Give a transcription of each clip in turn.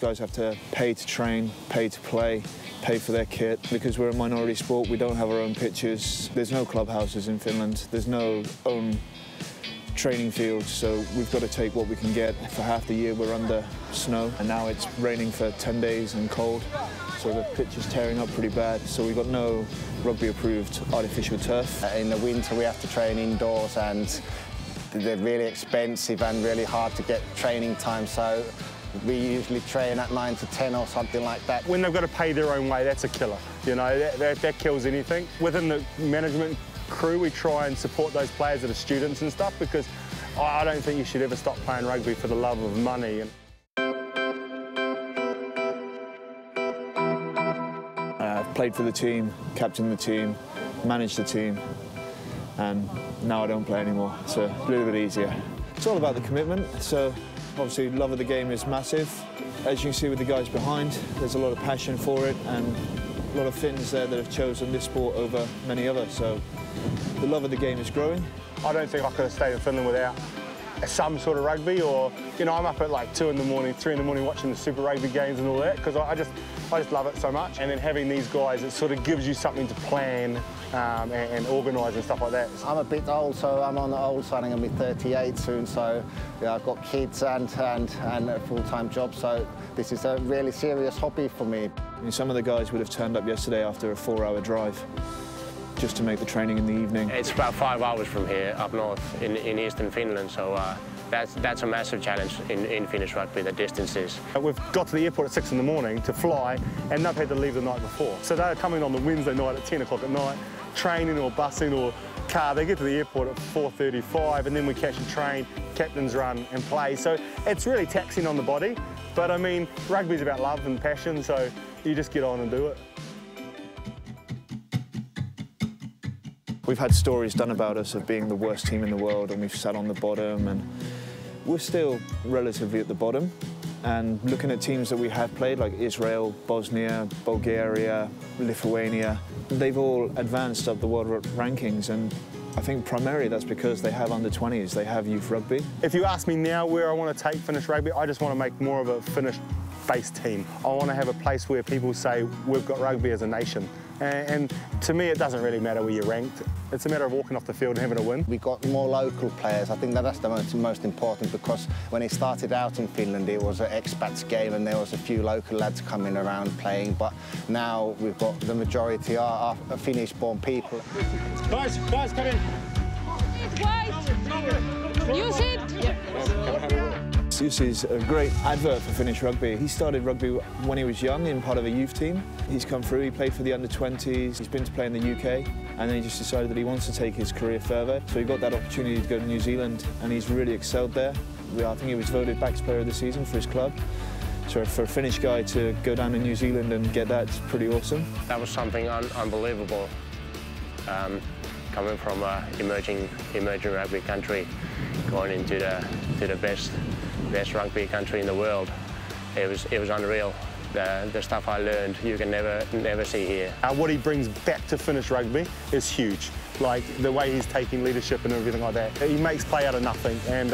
guys have to pay to train, pay to play, pay for their kit. Because we're a minority sport, we don't have our own pitches. There's no clubhouses in Finland. There's no own training fields, so we've got to take what we can get. For half the year we're under snow, and now it's raining for 10 days and cold, so the pitch is tearing up pretty bad. So we've got no rugby-approved artificial turf. In the winter we have to train indoors, and they're really expensive and really hard to get training time, so we usually train at 9 to 10 or something like that. When they've got to pay their own way, that's a killer. You know, that kills anything. Within the management crew, we try and support those players that are students and stuff, because I don't think you should ever stop playing rugby for the love of money. I've played for the team, captained the team, managed the team, and now I don't play anymore. It's a little bit easier. It's all about the commitment, so obviously love of the game is massive. As you can see with the guys behind, there's a lot of passion for it, and a lot of Finns there that have chosen this sport over many others, so the love of the game is growing. I don't think I could have stayed in Finland without some sort of rugby, or, you know, I'm up at like 2 in the morning, 3 in the morning watching the Super Rugby games and all that, because I just love it so much. And then having these guys, it sort of gives you something to plan and organise and stuff like that. I'm a bit old, so I'm on the old side. I'm going to be 38 soon, so yeah, I've got kids and a full-time job, so this is a really serious hobby for me. I mean, some of the guys would have turned up yesterday after a 4-hour drive just to make the training in the evening. It's about 5 hours from here up north in eastern Finland, so that's a massive challenge in Finnish rugby, the distances. We've got to the airport at 6 in the morning to fly, and they've had to leave the night before. So they're coming on the Wednesday night at 10 o'clock at night, training or busing or car. They get to the airport at 4:35, and then we catch a train, captain's run and play. So it's really taxing on the body, but I mean, rugby's about love and passion, so you just get on and do it. We've had stories done about us of being the worst team in the world, and we've sat on the bottom, and we're still relatively at the bottom. And looking at teams that we have played, like Israel, Bosnia, Bulgaria, Lithuania, they've all advanced up the world rankings, and I think primarily that's because they have under-20s, they have youth rugby. If you ask me now where I want to take Finnish rugby, I just want to make more of a Finnish-based team. I want to have a place where people say we've got rugby as a nation. And to me, it doesn't really matter where you're ranked. It's a matter of walking off the field and having a win. We got more local players. I think that's the most important, because when it started out in Finland, it was an expats game and there was a few local lads coming around playing. But now we've got the majority are Finnish-born people. Guys, come in. White. Use it. This is a great advert for Finnish rugby. He started rugby when he was young in part of a youth team. He's come through, he played for the under-20s, he's been to play in the UK, and then he just decided that he wants to take his career further. So he got that opportunity to go to New Zealand, and he's really excelled there. I think he was voted Backs Player of the Season for his club. So for a Finnish guy to go down to New Zealand and get that, it's pretty awesome. That was something unbelievable. Coming from an emerging rugby country, going into the best rugby country in the world, it was unreal. The stuff I learned, you can never see here. What he brings back to Finnish rugby is huge. Like the way he's taking leadership and everything like that. He makes play out of nothing. And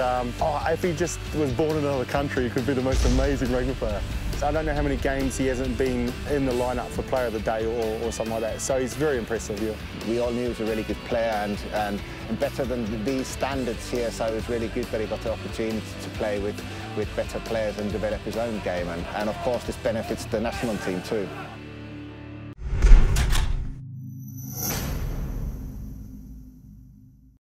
if he just was born in another country, he could be the most amazing rugby player. I don't know how many games he hasn't been in the lineup for Player of the Day or something like that. So he's very impressive, yeah. We all knew he was a really good player and better than these standards here, so it was really good that he got the opportunity to play with better players and develop his own game. And of course, this benefits the national team too.